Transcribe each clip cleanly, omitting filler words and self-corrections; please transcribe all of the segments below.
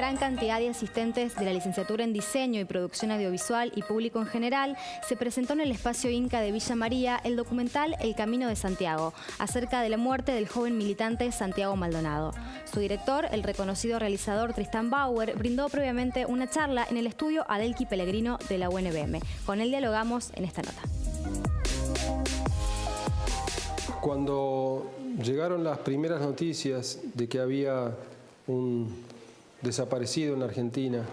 gran cantidad de asistentes de la licenciatura en Diseño y Producción Audiovisual y público en general, se presentó en el Espacio Inca de Villa María el documental El Camino de Santiago, acerca de la muerte del joven militante Santiago Maldonado. Su director, el reconocido realizador Tristan Bauer, brindó previamente una charla en el estudio Adelqui Pellegrino de la UNBM. Con él dialogamos en esta nota. Cuando llegaron las primeras noticias de que había un desaparecido en la Argentina,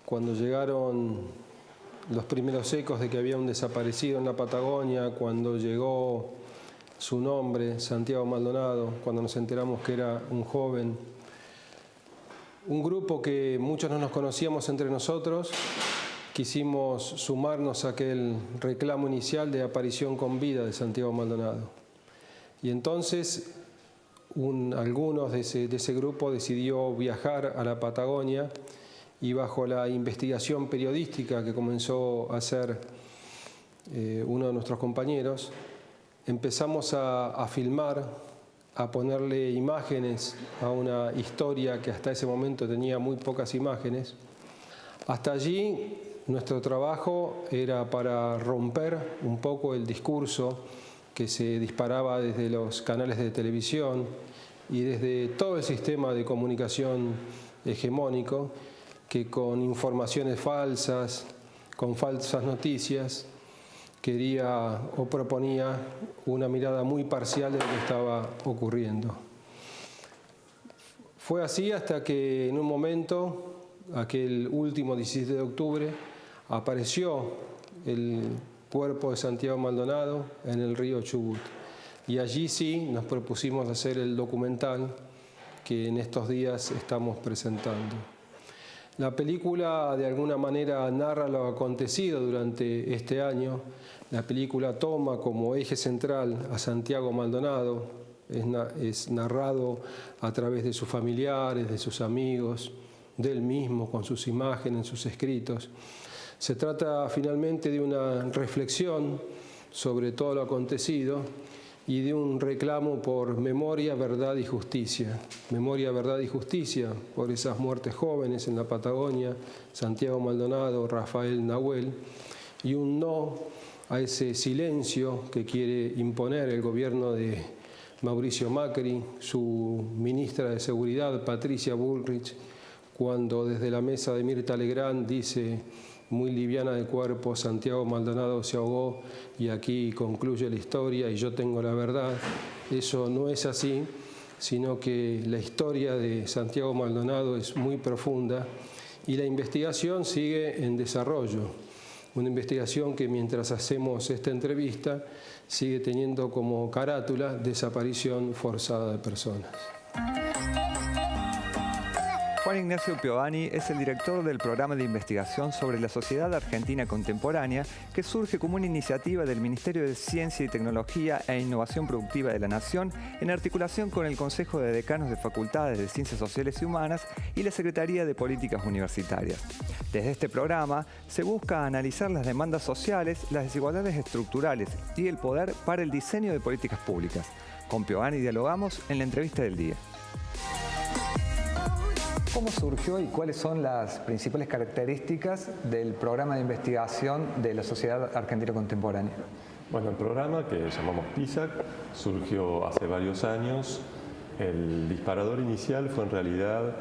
cuando llegaron los primeros ecos de que había un desaparecido en la Patagonia, cuando llegó su nombre, Santiago Maldonado, cuando nos enteramos que era un joven, un grupo que muchos no nos conocíamos entre nosotros, quisimos sumarnos a aquel reclamo inicial de aparición con vida de Santiago Maldonado. Y entonces algunos de ese grupo decidió viajar a la Patagonia y bajo la investigación periodística que comenzó a hacer uno de nuestros compañeros, empezamos a filmar, a ponerle imágenes a una historia que hasta ese momento tenía muy pocas imágenes. Hasta allí nuestro trabajo era para romper un poco el discurso que se disparaba desde los canales de televisión y desde todo el sistema de comunicación hegemónico, que con informaciones falsas, con falsas noticias, quería o proponía una mirada muy parcial de lo que estaba ocurriendo. Fue así hasta que en un momento, aquel último 17 de octubre, apareció el cuerpo de Santiago Maldonado en el río Chubut. Y allí sí nos propusimos hacer el documental que en estos días estamos presentando. La película de alguna manera narra lo acontecido durante este año. La película toma como eje central a Santiago Maldonado, es narrado a través de sus familiares, de sus amigos, de él mismo, con sus imágenes, sus escritos. Se trata finalmente de una reflexión sobre todo lo acontecido y de un reclamo por memoria, verdad y justicia. Memoria, verdad y justicia por esas muertes jóvenes en la Patagonia, Santiago Maldonado, Rafael Nahuel, y un no a ese silencio que quiere imponer el gobierno de Mauricio Macri, su ministra de Seguridad, Patricia Bullrich, cuando desde la mesa de Mirta Legrand dice, muy liviana de cuerpo, Santiago Maldonado se ahogó y aquí concluye la historia y yo tengo la verdad. Eso no es así, sino que la historia de Santiago Maldonado es muy profunda y la investigación sigue en desarrollo. Una investigación que mientras hacemos esta entrevista sigue teniendo como carátula desaparición forzada de personas. Juan Ignacio Piovani es el director del programa de investigación sobre la sociedad argentina contemporánea que surge como una iniciativa del Ministerio de Ciencia y Tecnología e Innovación Productiva de la Nación en articulación con el Consejo de Decanos de Facultades de Ciencias Sociales y Humanas y la Secretaría de Políticas Universitarias. Desde este programa se busca analizar las demandas sociales, las desigualdades estructurales y el poder para el diseño de políticas públicas. Con Piovani dialogamos en la entrevista del día. ¿Cómo surgió y cuáles son las principales características del programa de investigación de la sociedad argentina contemporánea? Bueno, el programa que llamamos PISAC surgió hace varios años. El disparador inicial fue en realidad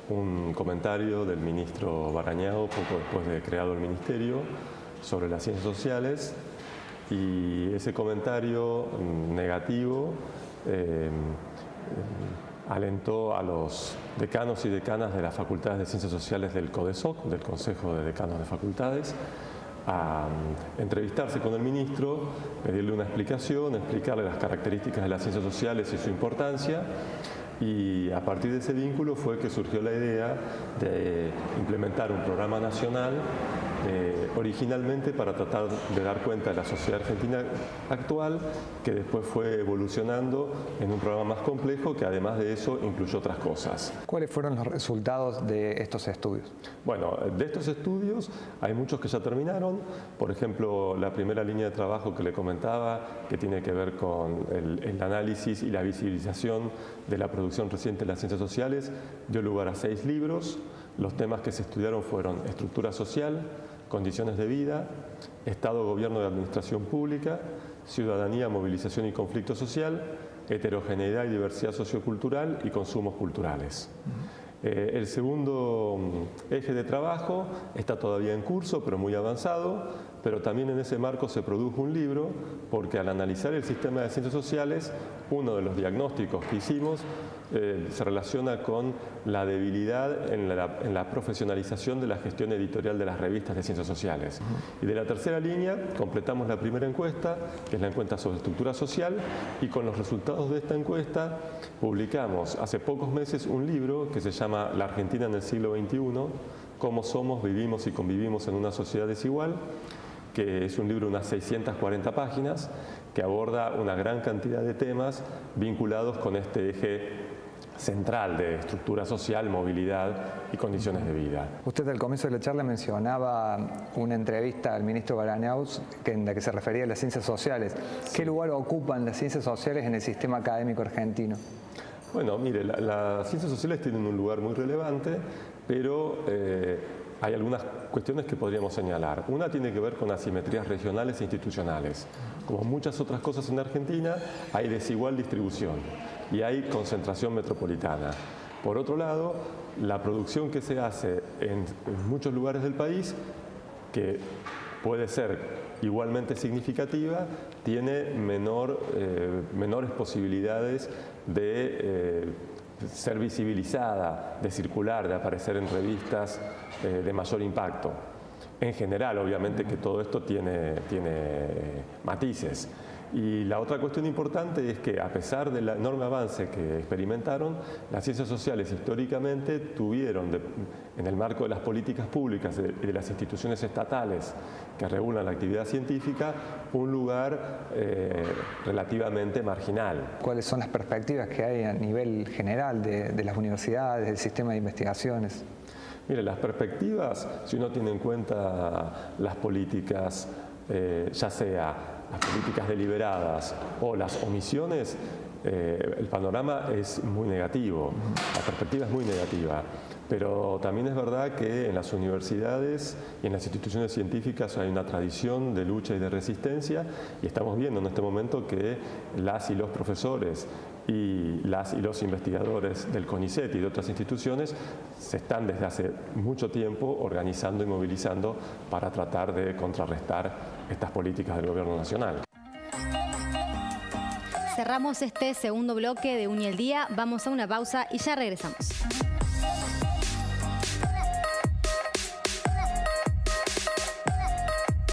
un comentario del ministro Barañao poco después de creado el ministerio sobre las ciencias sociales y ese comentario negativo alentó a los decanos y decanas de las facultades de Ciencias Sociales del CODESOC, del Consejo de Decanos de Facultades, a entrevistarse con el ministro, pedirle una explicación, explicarle las características de las ciencias sociales y su importancia, y a partir de ese vínculo fue que surgió la idea de implementar un programa nacional originalmente para tratar de dar cuenta de la sociedad argentina actual, que después fue evolucionando en un programa más complejo que además de eso incluyó otras cosas. ¿Cuáles fueron los resultados de estos estudios? Bueno, de estos estudios hay muchos que ya terminaron. Por ejemplo, la primera línea de trabajo que le comentaba, que tiene que ver con el análisis y la visibilización de la producción reciente de las ciencias sociales, dio lugar a 6 libros. Los temas que se estudiaron fueron estructura social, condiciones de vida, Estado, gobierno y administración pública, ciudadanía, movilización y conflicto social, heterogeneidad y diversidad sociocultural y consumos culturales. El segundo eje de trabajo está todavía en curso, pero muy avanzado, pero también en ese marco se produjo un libro, porque al analizar el sistema de ciencias sociales, uno de los diagnósticos que hicimos se relaciona con la debilidad en la profesionalización de la gestión editorial de las revistas de ciencias sociales. Y de la tercera línea completamos la primera encuesta, que es la encuesta sobre estructura social, y con los resultados de esta encuesta publicamos hace pocos meses un libro que se llama La Argentina en el siglo XXI, cómo somos, vivimos y convivimos en una sociedad desigual, que es un libro de unas 640 páginas, que aborda una gran cantidad de temas vinculados con este eje central de estructura social, movilidad y condiciones de vida. Usted al comienzo de la charla mencionaba una entrevista al ministro Barañao en la que se refería a las ciencias sociales. ¿Qué lugar ocupan las ciencias sociales en el sistema académico argentino? Bueno, mire, las ciencias sociales tienen un lugar muy relevante, pero hay algunas cuestiones que podríamos señalar. Una tiene que ver con asimetrías regionales e institucionales. Como muchas otras cosas en Argentina, hay desigual distribución y hay concentración metropolitana. Por otro lado, la producción que se hace en muchos lugares del país, que puede ser igualmente significativa, tiene menores posibilidades de ser visibilizada, de circular, de aparecer en revistas de mayor impacto. En general, obviamente que todo esto tiene matices. Y la otra cuestión importante es que, a pesar del enorme avance que experimentaron, las ciencias sociales históricamente tuvieron, en el marco de las políticas públicas y de las instituciones estatales que regulan la actividad científica, un lugar relativamente marginal. ¿Cuáles son las perspectivas que hay a nivel general de las universidades, del sistema de investigaciones? Mire, las perspectivas, si uno tiene en cuenta las políticas, ya sea las políticas deliberadas o las omisiones, el panorama es muy negativo, la perspectiva es muy negativa. Pero también es verdad que en las universidades y en las instituciones científicas hay una tradición de lucha y de resistencia, y estamos viendo en este momento que las y los profesores y las y los investigadores del CONICET y de otras instituciones se están desde hace mucho tiempo organizando y movilizando para tratar de contrarrestar estas políticas del gobierno nacional. Cerramos este segundo bloque de Uni el Día. Vamos a una pausa y ya regresamos.